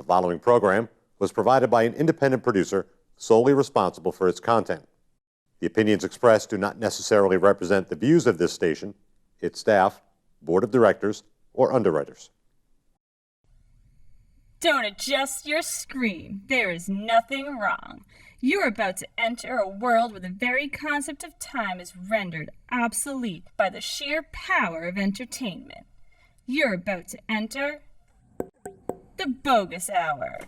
The following program was provided by an independent producer solely responsible for its content. The opinions expressed do not necessarily represent the views of this station, its staff, board of directors, or underwriters. Don't adjust your screen. There is nothing wrong. You're about to enter a world where the very concept of time is rendered obsolete by the sheer power of entertainment. You're about to enter the Boggis Hour.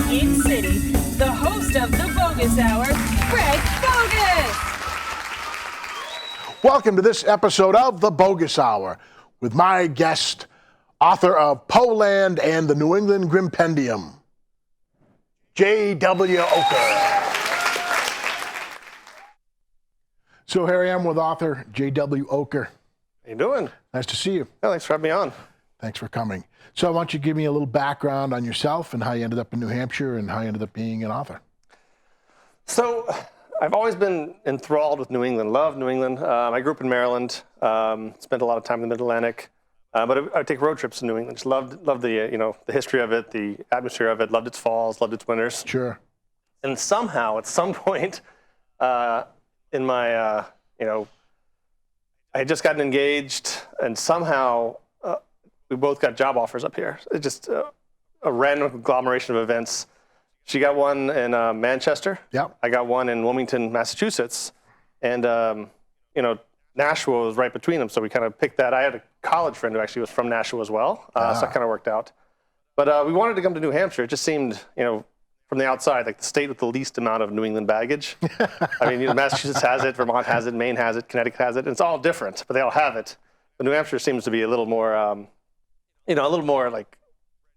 Game City, the host of the Boggis Hour, Greg Boggis. Welcome to this episode of the Boggis Hour with my guest, author of Poe Land and the New England Grimpendium, JW Ocker. So here I am with author JW Ocker. How you doing? Nice to see you. Yeah, thanks for having me on. Thanks for coming. So I want you to give me a little background on yourself and how you ended up in New Hampshire and how you ended up being an author. So I've always been enthralled with New England, loved New England. I grew up in Maryland, spent a lot of time in the Mid-Atlantic, but I would take road trips to New England. Just loved the the history of it, the atmosphere of it, loved its falls, loved its winters. Sure. And somehow, at some point in my, I had just gotten engaged, and somehow we both got job offers up here. It's just a random conglomeration of events. She got one in Manchester. Yep. I got one in Wilmington, Massachusetts. And, Nashua was right between them, so we kind of picked that. I had a college friend who actually was from Nashua as well, so that kind of worked out. But we wanted to come to New Hampshire. It just seemed, from the outside, like the state with the least amount of New England baggage. I mean, Massachusetts has it, Vermont has it, Maine has it, Connecticut has it. And it's all different, but they all have it. But New Hampshire seems to be a little more... a little more like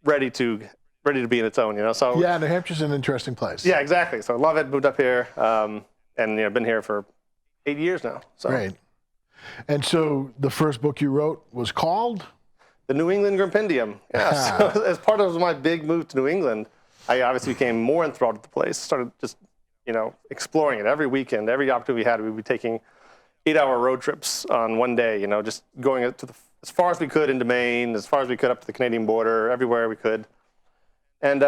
ready to be in its own, So yeah, New Hampshire's an interesting place. Yeah, exactly. So I love it. Moved up here, and been here for 8 years now. So. Great. And so the first book you wrote was called The New England Grimpendium. Yeah. So as part of my big move to New England, I obviously became more enthralled with the place. Started just exploring it every weekend, every opportunity we had. We'd be taking 8-hour road trips on one day. Just going to as far as we could into Maine, as far as we could up to the Canadian border, everywhere we could. And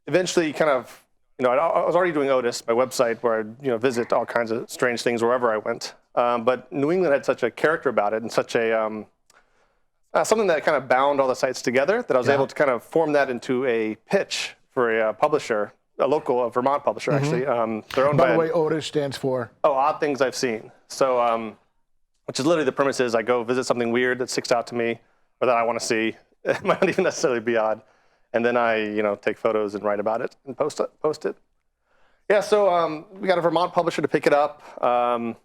eventually kind of, I was already doing Otis, my website, where I'd, visit all kinds of strange things wherever I went. But New England had such a character about it and such a, something that kind of bound all the sites together that I was able to kind of form that into a pitch for a publisher, a local Vermont publisher, actually. They're owned by the way, Otis stands for? Odd Things I've Seen. So, which is literally the premise is I go visit something weird that sticks out to me or that I want to see. It might not even necessarily be odd. And then I, take photos and write about it and post it. Yeah, so we got a Vermont publisher to pick it up. From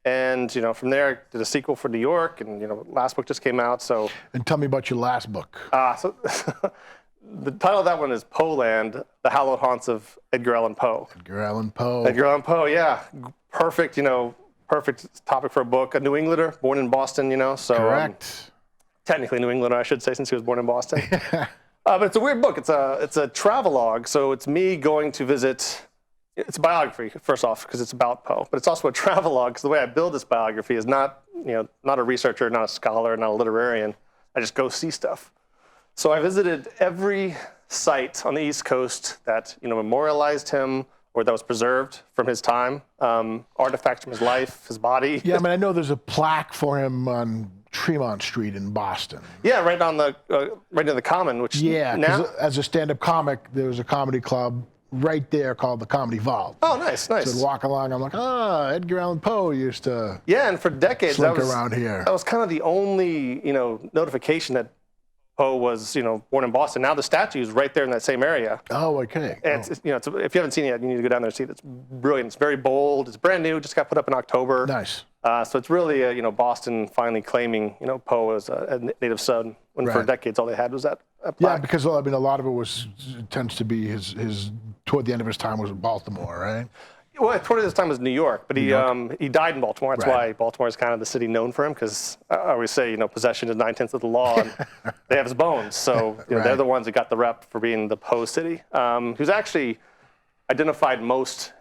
there, I did a sequel for New York, and, last book just came out, so. And tell me about your last book. So the title of that one is Poe Land, the Hallowed Haunts of Edgar Allan Poe. Edgar Allan Poe. Edgar Allan Poe, yeah. Perfect, perfect topic for a book. A New Englander, born in Boston, so. Correct. Technically New Englander, I should say, since he was born in Boston. But it's a weird book. It's a travelogue, so it's me going to visit. It's a biography, first off, because it's about Poe, but it's also a travelogue, because the way I build this biography is not a researcher, not a scholar, not a literarian. I just go see stuff. So I visited every site on the East Coast that memorialized him, or that was preserved from his time, artifacts from his life, his body. Yeah, I know there's a plaque for him on Tremont Street in Boston. Yeah, right on the right near the Common, which now as a stand-up comic, there was a comedy club right there called the Comedy Vault. Oh, nice. So I'd walk along, I'm like, Edgar Allan Poe used to. Yeah, and for decades slink around here. That was kind of the only notification that Poe was, born in Boston. Now the statue is right there in that same area. Oh, okay. And it's, if you haven't seen it yet, you need to go down there and see it. It's brilliant. It's very bold. It's brand new. Just got put up in October. Nice. So it's really, Boston finally claiming, Poe as a native son. when for Right. decades all they had was that Yeah, plaque. because I mean, a lot of it tends to be his toward the end of his time was in Baltimore, right? Well, toward this time was New York, but he died in Baltimore. That's Right. why Baltimore is kind of the city known for him, because I always say, you know, possession is 9/10 of the law, and they have his bones. So you know, they're Right. the ones that got the rep for being the Poe city. He was actually identified most.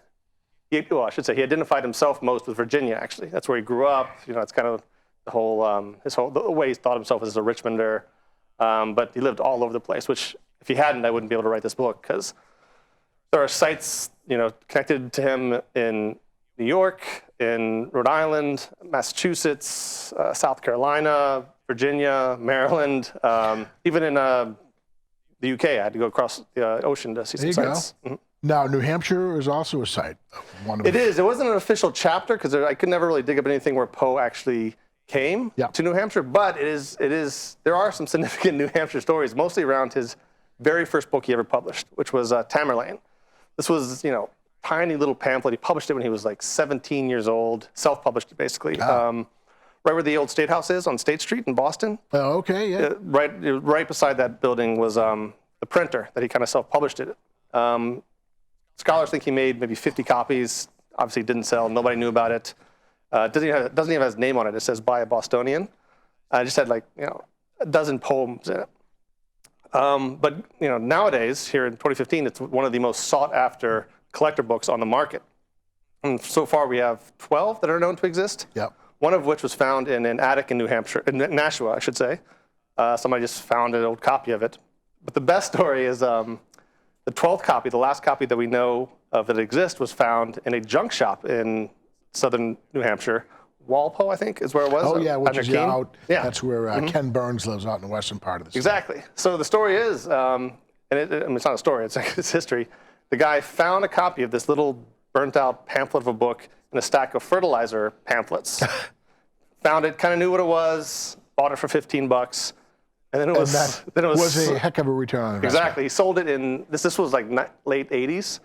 Well, I should say he identified himself most with Virginia. Actually, that's where he grew up. You know, it's kind of the whole the way he thought himself as a Richmonder. But he lived all over the place. Which, if he hadn't, I wouldn't be able to write this book, because there are sites, you know, connected to him in New York, in Rhode Island, Massachusetts, South Carolina, Virginia, Maryland, even in the UK. I had to go across the ocean to see some There you go. sites. Mhm. Now, New Hampshire is also a site. It is. It wasn't an official chapter, because I could never really dig up anything where Poe actually came Yeah. to New Hampshire. But it is. There are some significant New Hampshire stories, mostly around his very first book he ever published, which was Tamerlane. This was, you know, tiny little pamphlet. He published it when he was like 17 years old, self-published it basically. Right where the old State House is on State Street in Boston. Oh, okay, yeah. Right beside that building was the printer that he kind of self-published it. Scholars think he made maybe 50 copies. Obviously, didn't sell. Nobody knew about it. Doesn't even have his name on it. It says by a Bostonian. I just had like, you know, a dozen poems in it. But you know, nowadays here in 2015, it's one of the most sought-after collector books on the market. And so far, we have 12 that are known to exist. Yep. One of which was found in an attic in New Hampshire, in Nashua, I should say. Somebody just found an old copy of it. But the best story is the 12th copy, the last copy that we know of that exists, was found in a junk shop in southern New Hampshire. Walpole, I think, is where it was. Oh, yeah, which under is Keene. out. Yeah. That's where Ken Burns lives, out in the western part of the state. Exactly. So the story is, and I mean, it's not a story, it's history. The guy found a copy of this little burnt-out pamphlet of a book in a stack of fertilizer pamphlets. Found it, kind of knew what it was, bought it for $15, and then it was. That was a heck of a return on investment. Exactly. He sold it in this was like late 80s.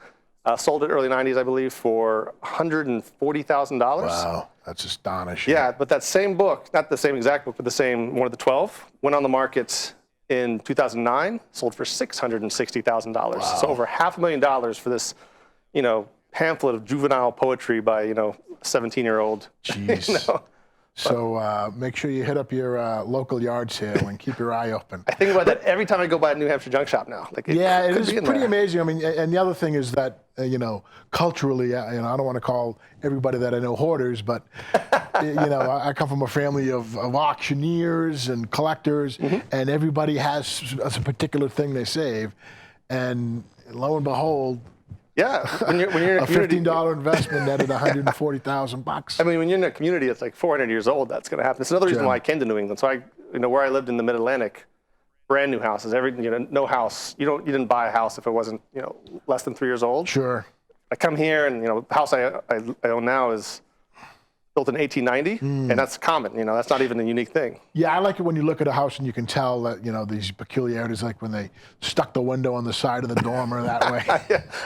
Sold it early 90s, I believe, for $140,000. Wow, that's astonishing. Yeah, but that same book, not the same exact book, but the same one of the 12, went on the market in 2009, sold for $660,000. Wow. So over $500,000 for this, you know, pamphlet of juvenile poetry by, you know, a 17-year-old. Jeez. You know? So make sure you hit up your local yard sale and keep your eye open. I think about that every time I go by a New Hampshire junk shop now. Like, Yeah, it could is be in pretty there. amazing. I mean, and the other thing is that, you know, culturally, you know, I don't want to call everybody that I know hoarders, but, you know, I come from a family of auctioneers and collectors, and everybody has a particular thing they save. And lo and behold, Yeah, when you're in a a community, $15 investment netted $140,000. I mean, when you're in a community that's like 400 years old, that's going to happen. It's another reason Sure. why I came to New England. So you know, where I lived in the Mid-Atlantic, brand new houses. You know, no house. You didn't buy a house if it wasn't, you know, less than 3 years old. Sure. I come here, and you know, the house I own now is built in 1890, and that's common. You know, that's not even a unique thing. Yeah, I like it when you look at a house and you can tell that, you know, these peculiarities, like when they stuck the window on the side of the dormer that way.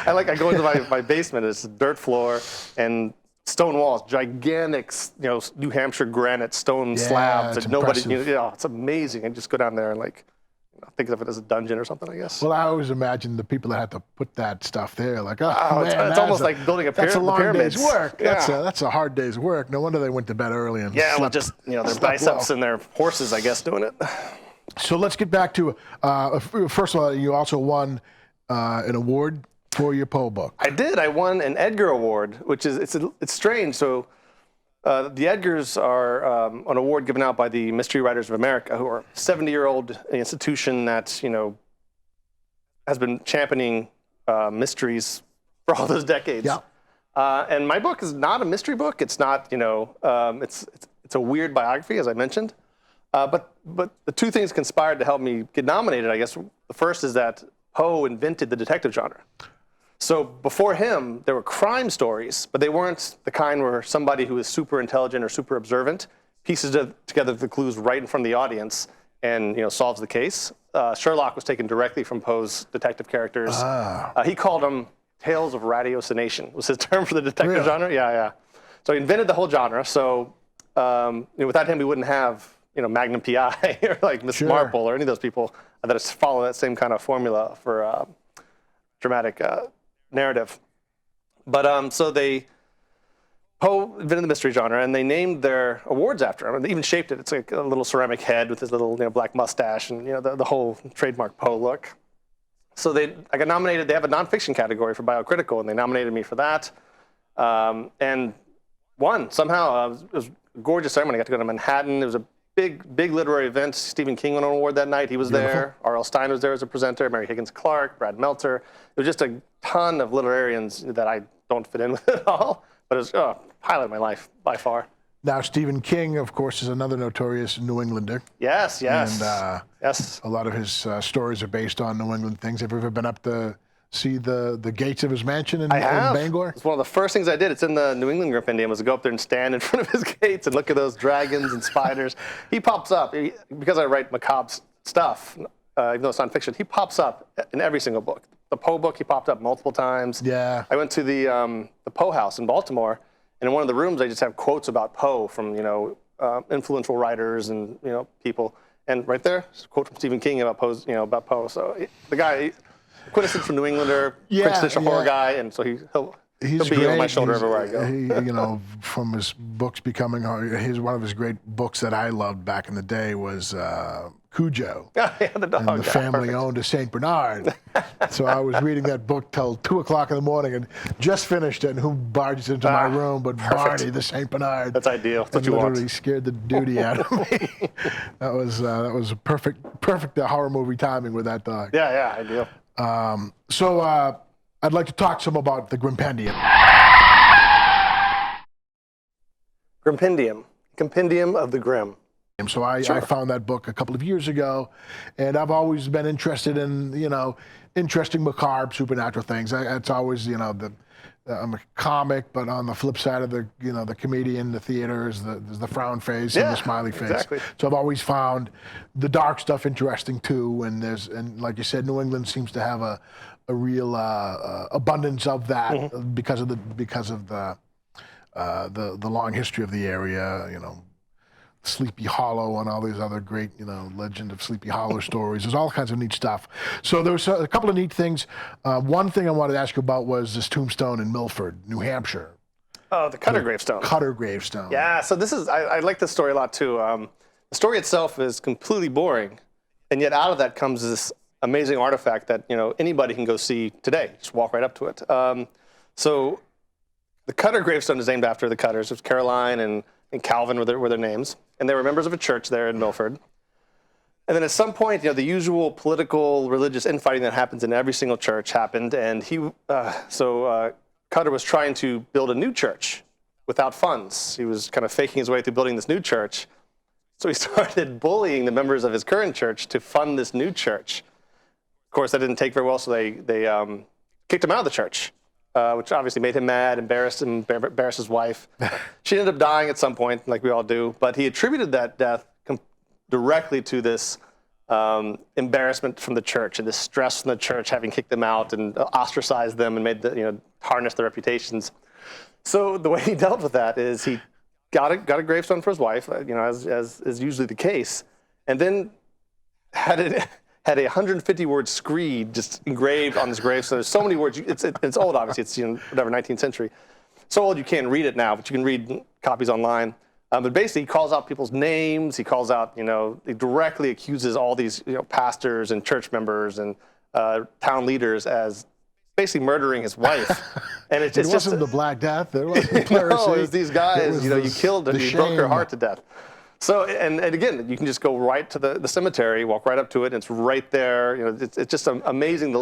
I go into my basement. It's a dirt floor and stone walls, gigantic, you know, New Hampshire granite stone slabs it's that nobody, impressive. you know, it's amazing. And just go down there and like, you know, think of it as a dungeon or something, I guess. Well, I always imagine the people that had to put that stuff there, like, oh, Oh, man, it's almost like building a that's a long pyramids. day's work. Yeah. That's a hard day's work. No wonder they went to bed early and Yeah, well, slept. just, you know, their slept biceps well. and their horses, I guess, doing it. So let's get back to, first of all, you also won an award for your Poe book. I did. I won an Edgar Award, which is, it's strange. So the Edgars are an award given out by the Mystery Writers of America, who are a 70-year-old institution that, you know, has been championing mysteries for all those decades. Yeah. And my book is not a mystery book. It's not, you know, it's a weird biography, as I mentioned. But the two things conspired to help me get nominated, I guess. The first is that Poe invented the detective genre. So before him, there were crime stories, but they weren't the kind where somebody who is super intelligent or super observant pieces together the clues right in front of the audience and, you know, solves the case. Sherlock was taken directly from Poe's detective characters. He called them tales of ratiocination, was his term for the detective Really? genre. Yeah. So he invented the whole genre. So you know, without him, we wouldn't have Magnum PI or like Miss Marple or any of those people that follow that same kind of formula for dramatic narrative. But so Poe invented the mystery genre, and they named their awards after him. And they even shaped it. It's like a little ceramic head with his little black mustache and the whole trademark Poe look. So I got nominated. They have a nonfiction category for biocritical, and they nominated me for that, and won somehow. It was a gorgeous ceremony. I got to go to Manhattan. It was a big literary event. Stephen King won an award that night. He was there. R.L. Stine was there as a presenter. Mary Higgins Clark, Brad Meltzer. It was just a ton of literarians that I don't fit in with at all. But it was highlight of my life by far. Now, Stephen King, of course, is another notorious New Englander. Yes. And yes. A lot of his stories are based on New England things. Have you ever been up to see the gates of his mansion in Bangor? It's one of the first things I did. It's in the New England Compendium, was to go up there and stand in front of his gates and look at those dragons and spiders. He pops up, because I write macabre stuff, even though it's nonfiction, he pops up in every single book. The Poe book, he popped up multiple times. Yeah. I went to the Poe house in Baltimore, and in one of the rooms, I just have quotes about Poe from, influential writers and, people. And right there, a quote from Stephen King about Poe. So the guy, quintessential from New Englander, quintessential horror guy, and so he'll be on my shoulder everywhere I go. From his books becoming, one of his great books that I loved back in the day was Cujo. The dog. And the family owned a St. Bernard. So I was reading that book till 2 o'clock in the morning and just finished it. And who barges into my room but Barney, the St. Bernard. That's ideal. That's what you literally want. Scared the duty out of me. That was a perfect horror movie timing with that dog. Yeah, ideal. So I'd like to talk some about the Grimpendium. Grimpendium. Compendium of the Grim. So I found that book a couple of years ago, and I've always been interested in, interesting macabre supernatural things. It's always, I'm a comic, but on the flip side of the comedian, the theater is the frown face and the smiley face. Exactly. So I've always found the dark stuff interesting too. And like you said, New England seems to have a real abundance of that because of the long history of the area. Sleepy Hollow and all these other great, Legend of Sleepy Hollow stories. There's all kinds of neat stuff. So there was a couple of neat things. One thing I wanted to ask you about was this tombstone in Milford, New Hampshire. Oh, the Cutter Gravestone. Cutter Gravestone. Yeah, so this is, I like this story a lot too. The story itself is completely boring, and yet out of that comes this amazing artifact that, anybody can go see today. Just walk right up to it. So the Cutter Gravestone is named after the Cutters. It's Caroline and Calvin were their names. And they were members of a church there in Milford. And then at some point, the usual political, religious infighting that happens in every single church happened. And Cutter was trying to build a new church without funds. He was kind of faking his way through building this new church. So he started bullying the members of his current church to fund this new church. Of course, that didn't take very well, so they kicked him out of the church. Which obviously made him mad, embarrassed his wife. She ended up dying at some point, like we all do. But he attributed that death directly to this embarrassment from the church and this stress from the church having kicked them out and ostracized them and made tarnished their reputations. So the way he dealt with that is he got a gravestone for his wife, as is usually the case, and then had a 150-word screed just engraved on this gravestone. There's so many words. It's old, obviously. It's 19th century. So old you can't read it now, but you can read copies online. But basically, he calls out people's names. He calls out, he directly accuses all these, pastors and church members and town leaders as basically murdering his wife. And it wasn't the Black Death. It wasn't no, it was these guys. You killed her. You broke her heart to death. So, and again, you can just go right to the cemetery, walk right up to it, and it's right there. It's just amazing.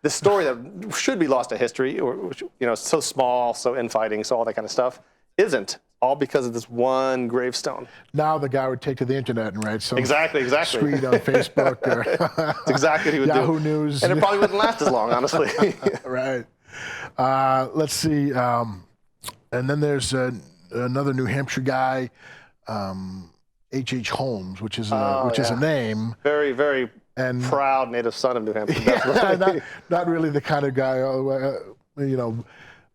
This story that should be lost to history, or so small, so infighting, so all that kind of stuff, isn't. All because of this one gravestone. Now the guy would take to the internet and write some exactly screed on Facebook or that's exactly what he would Yahoo do. News, and it probably wouldn't last as long, honestly. Right. Let's see. And then there's another New Hampshire guy. H.H. Holmes, which is a name. Very, very proud native son of New Hampshire. Yeah, not really the kind of guy,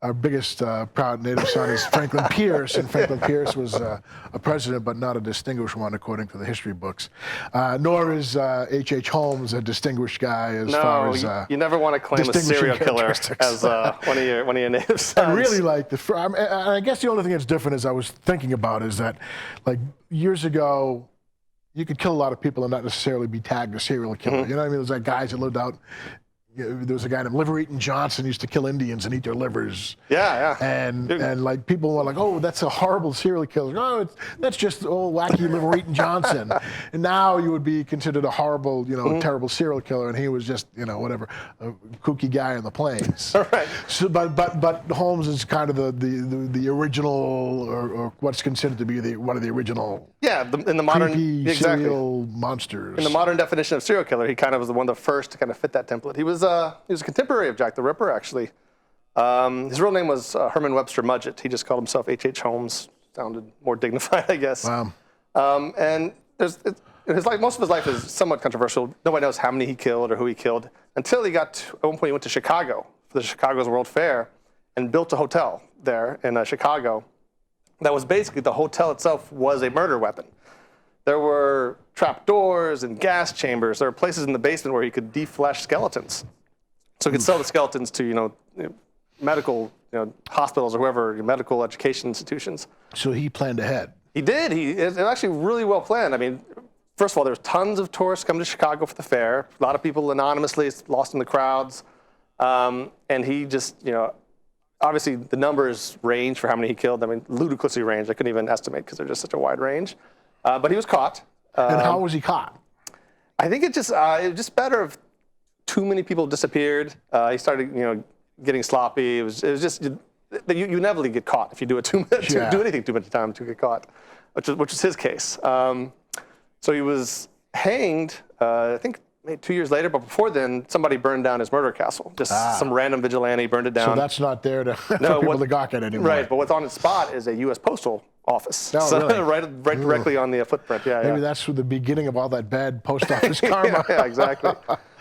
our biggest proud native son is Franklin Pierce, and Franklin Pierce was a president, but not a distinguished one according to the history books. Nor is H.H. Holmes a distinguished guy as far as you never want to claim a serial killer as one of your native sons. I really like I guess the only thing that's different is I was thinking about is that, like, years ago, you could kill a lot of people and not necessarily be tagged a serial killer. You know what I mean? There's like guys that lived out. There was a guy named Liver-Eating Johnson who used to kill Indians and eat their livers. Yeah. And like people were like, oh, that's a horrible serial killer. Oh, that's just old wacky Liver-Eating Johnson. And now you would be considered a horrible, terrible serial killer, and he was just, whatever, a kooky guy on the plains. Right. So, but Holmes is kind of the original, or what's considered to be one of the original. Yeah, in the modern creepy serial monsters. In the modern definition of serial killer, he kind of was one of the first to kind of fit that template. He was a contemporary of Jack the Ripper, actually. His real name was Herman Webster Mudgett. He just called himself H.H. Holmes. Sounded more dignified, I guess. Wow. And most of his life is somewhat controversial. Nobody knows how many he killed or who he killed until at one point he went to Chicago for the Chicago's World Fair and built a hotel there in Chicago. That was basically, the hotel itself was a murder weapon. There were trapdoors and gas chambers. There were places in the basement where he could deflesh skeletons. So he could sell the skeletons to, medical, hospitals or whoever, medical education institutions. So he planned ahead. He did. It was actually really well planned. I mean, first of all, there's tons of tourists come to Chicago for the fair. A lot of people anonymously lost in the crowds. And he just, obviously the numbers range for how many he killed. I mean, ludicrously range. I couldn't even estimate because they're just such a wide range. But he was caught. And how was he caught? I think it was just better if too many people disappeared. He started, getting sloppy. It was just, you inevitably get caught if you do it do anything too much time to get caught, which was his case. So he was hanged, I think maybe 2 years later, but before then, somebody burned down his murder castle. Just some random vigilante burned it down. So that's not there for people to gawk at anymore. Right, but what's on its spot is a U.S. Postal Office. Oh, so really? right directly on the footprint. Maybe that's the beginning of all that bad post office karma. Yeah, exactly.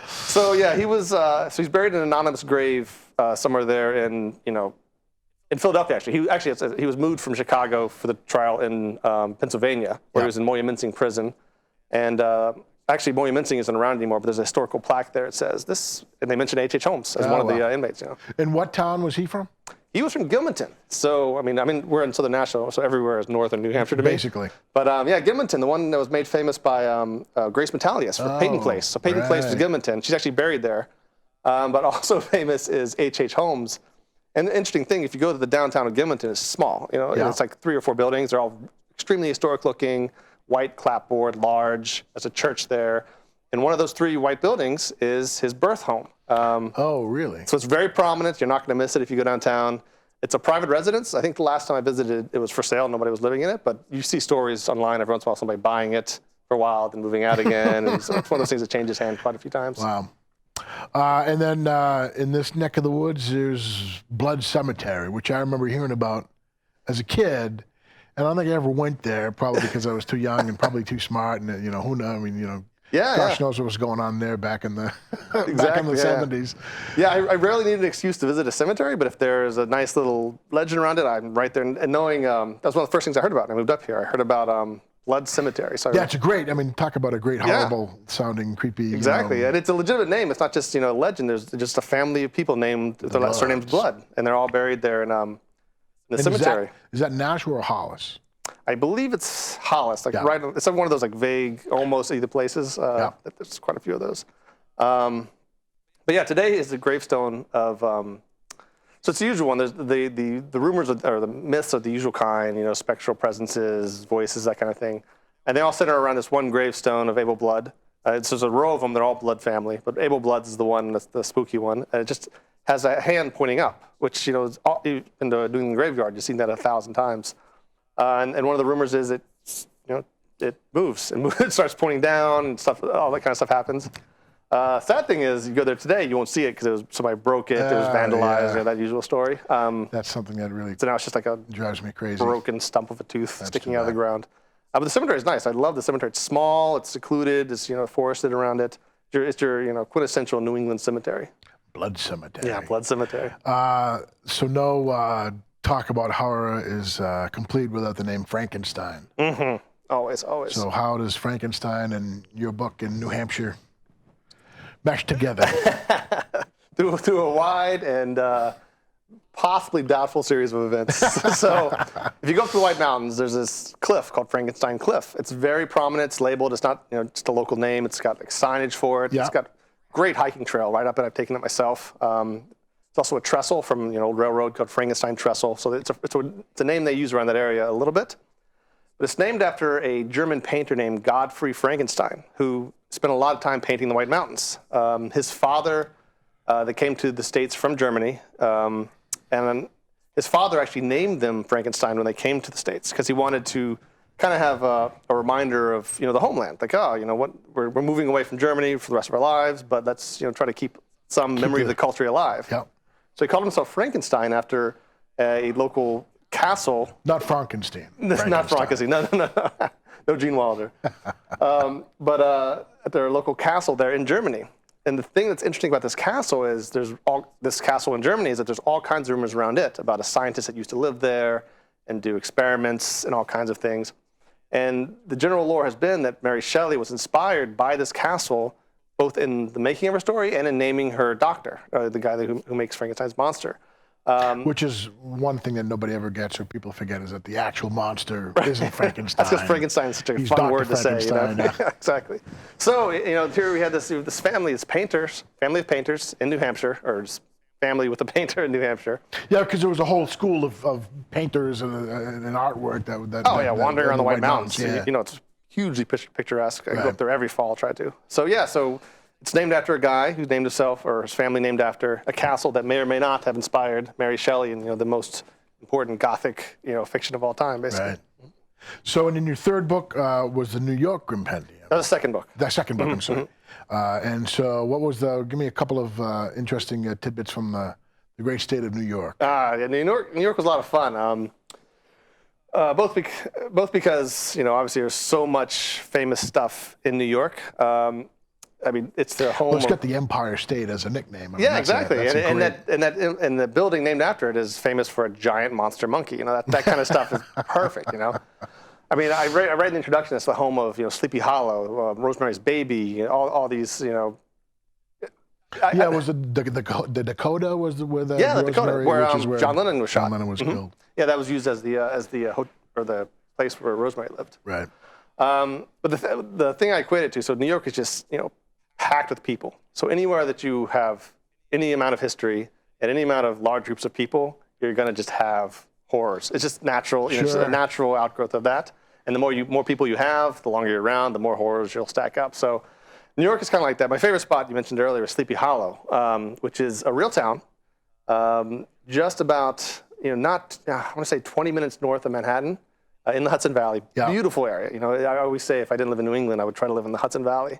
So yeah, he's buried in an anonymous grave somewhere there in Philadelphia. Actually, he was moved from Chicago for the trial in Pennsylvania, where he was in Moyamensing prison, and actually Moyamensing isn't around anymore. But there's a historical plaque there. It says this, and they mention H.H. Holmes as one of the inmates. And what town was he from? He was from Gilmanton. So I mean, we're in Southern Nashville, so everywhere is northern New Hampshire to me. Basically. But Gilmanton, the one that was made famous by Grace Metalius for Peyton Place. So Peyton Place was Gilmanton. She's actually buried there. But also famous is H.H. Holmes. And the interesting thing, if you go to the downtown of Gilmanton, it's small. It's like 3 or 4 buildings. They're all extremely historic looking, white clapboard, large. There's a church there. And one of those 3 white buildings is his birth home. Oh, really? So it's very prominent. You're not going to miss it if you go downtown. It's a private residence. I think the last time I visited, it was for sale. Nobody was living in it. But you see stories online every once in a while, somebody buying it for a while, then moving out again. And so it's one of those things that changes hands quite a few times. Wow. And then in this neck of the woods, there's Blood Cemetery, which I remember hearing about as a kid. And I don't think I ever went there, probably because I was too young and probably too smart. And, who knows? I mean, gosh knows what was going on there back in the, back in the 70s. Yeah, I rarely need an excuse to visit a cemetery, but if there's a nice little legend around it, I'm right there. And knowing, that was one of the first things I heard about when I moved up here. I heard about Blood Cemetery. So it's great. I mean, talk about a great, horrible sounding, creepy. Exactly, and it's a legitimate name. It's not just a legend. There's just a family of people named their surname's Blood, and they're all buried there in the cemetery. Is that Nashua or Hollis? I believe it's Hollis. Right. It's one of those vague, almost either places. There's quite a few of those. But yeah, today is the gravestone of. So it's the usual one. There's the rumors or the myths are the usual kind, spectral presences, voices, that kind of thing. And they all center around this one gravestone of Abel Blood. There's a row of them. They're all Blood family. But Abel Blood is the one, that's the spooky one. And it just has a hand pointing up, which, is all, in the New England graveyard. You've seen that 1,000 times. And one of the rumors is it moves and it starts pointing down and stuff. All that kind of stuff happens. Sad thing is, you go there today, you won't see it because somebody broke it, it was vandalized, that usual story. That's something that really so now it's just like a drives me crazy. Broken stump of a tooth sticking out of the ground. But the cemetery is nice. I love the cemetery. It's small, it's secluded, it's forested around it. It's your quintessential New England cemetery. Blood Cemetery. Yeah, Blood Cemetery. So no talk about horror is complete without the name Frankenstein. Mm-hmm. Always, always. So how does Frankenstein and your book in New Hampshire mesh together? through a wide and possibly doubtful series of events. So if you go up to the White Mountains, there's this cliff called Frankenstein Cliff. It's very prominent. It's labeled. It's not just a local name. It's got like signage for it. Yeah. It's got great hiking trail right up it. I've taken it myself. It's also a trestle from old railroad called Frankenstein Trestle. So it's a name they use around that area a little bit. But it's named after a German painter named Godfrey Frankenstein, who spent a lot of time painting the White Mountains. His father, that came to the States from Germany, and then his father actually named them Frankenstein when they came to the States because he wanted to kind of have a reminder of the homeland. Like, we're moving away from Germany for the rest of our lives, but let's try to keep some memory of the culture alive. Yep. So he called himself Frankenstein after a local castle. Not Frankenstein. Not Frankenstein. No. No Gene Wilder. But at their local castle there in Germany. And the thing that's interesting about this castle is this castle in Germany is that there's all kinds of rumors around it about a scientist that used to live there and do experiments and all kinds of things. And the general lore has been that Mary Shelley was inspired by this castle, both in the making of her story and in naming her doctor, the guy who makes Frankenstein's monster. Which is one thing that nobody ever gets or people forget is that the actual monster isn't Frankenstein. That's because Frankenstein's such a He's fun Dr. word to say. Frankenstein, yeah. Exactly. So, here we had this family, family of painters in New Hampshire, or just family with a painter in New Hampshire. Yeah, because there was a whole school of painters and artwork that wandering around the White Mountains. Yeah. It's hugely picturesque. I go up there every fall, try to. So it's named after a guy who named himself, or his family named after, a castle that may or may not have inspired Mary Shelley in the most important Gothic fiction of all time, basically. Right. So, and in your third book was the New York Grimpendium. That was the second book. The second book, I'm sorry. And so, what was give me a couple of interesting tidbits from the great state of New York. Yeah, New York was a lot of fun. Both because obviously there's so much famous stuff in New York. It's the home. Well, it's got the Empire State as a nickname. Yeah, exactly. And the building named after it is famous for a giant monster monkey. That kind of stuff is perfect. I read in the introduction it's the home of Sleepy Hollow, Rosemary's Baby, all these. Was the Dakota was where the the Dakota where John Lennon was shot. John Lennon was killed. Yeah, that was used as the place where Rosemary lived. Right. But the thing I equate it to, so New York is just packed with people. So anywhere that you have any amount of history and any amount of large groups of people, you're going to just have horrors. It's just natural. Sure. It's a natural outgrowth of that. And the more people you have, the longer you're around, the more horrors you'll stack up. So New York is kind of like that. My favorite spot you mentioned earlier was Sleepy Hollow, which is a real town, just about I want to say 20 minutes north of Manhattan, in the Hudson Valley. Yeah. Beautiful area. I always say if I didn't live in New England, I would try to live in the Hudson Valley.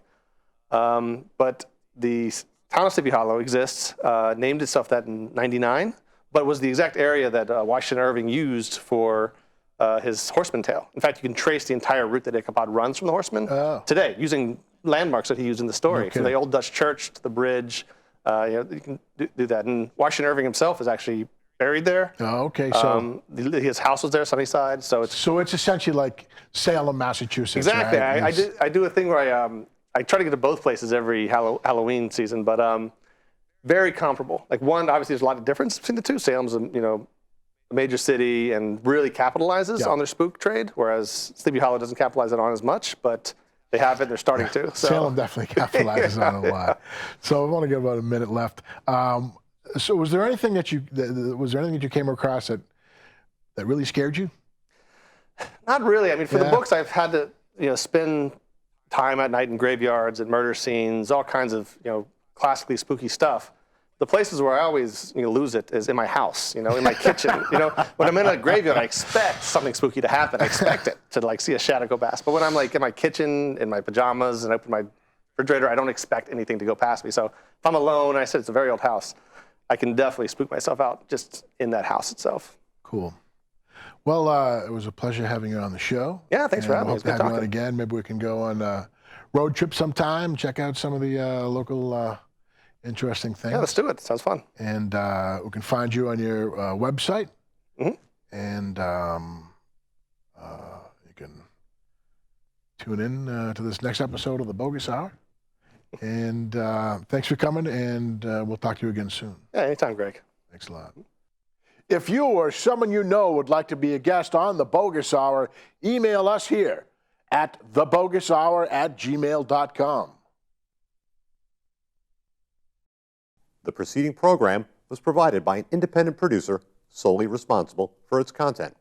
But the town of Sleepy Hollow exists, named itself that in '99, but was the exact area that Washington Irving used for his horseman tale. In fact, you can trace the entire route that Ichabod runs from the horseman today, using landmarks that he used in the story, from the old Dutch church to the bridge. You can do that. And Washington Irving himself is actually buried there. Oh, okay. So his house was there, Sunnyside. So it's essentially like Salem, Massachusetts. Exactly. Right? I do a thing where I try to get to both places every Halloween season, but very comparable. Like one, obviously, there's a lot of difference between the two. Salem's a major city and really capitalizes on their spook trade, whereas Sleepy Hollow doesn't capitalize it on as much, but they have it. They're starting to. So. Salem definitely capitalizes on it a lot. So I've only got about a minute left. So was there anything that you came across that really scared you? Not really. For the books, I've had to spend time at night in graveyards and murder scenes, all kinds of classically spooky stuff. The places where I always lose it is in my house, in my kitchen. When I'm in a graveyard, I expect something spooky to happen. I expect it to see a shadow go past. But when I'm in my kitchen in my pajamas and open my refrigerator, I don't expect anything to go past me. So if I'm alone, I said it's a very old house, I can definitely spook myself out just in that house itself. Cool. Well, it was a pleasure having you on the show. Yeah, thanks for having me. Hope to have you on again. Maybe we can go on a road trip sometime, check out some of the local interesting things. Yeah, let's do it. Sounds fun. And we can find you on your website. Mhm. And you can tune in to this next episode of the Boggis Hour. And thanks for coming, and we'll talk to you again soon. Yeah, anytime, Greg. Thanks a lot. If you or someone you know would like to be a guest on the Boggis Hour, email us here at theboggushour@gmail.com. The preceding program was provided by an independent producer solely responsible for its content.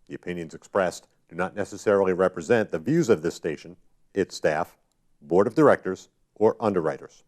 The opinions expressed do not necessarily represent the views of this station, its staff, board of directors, or underwriters.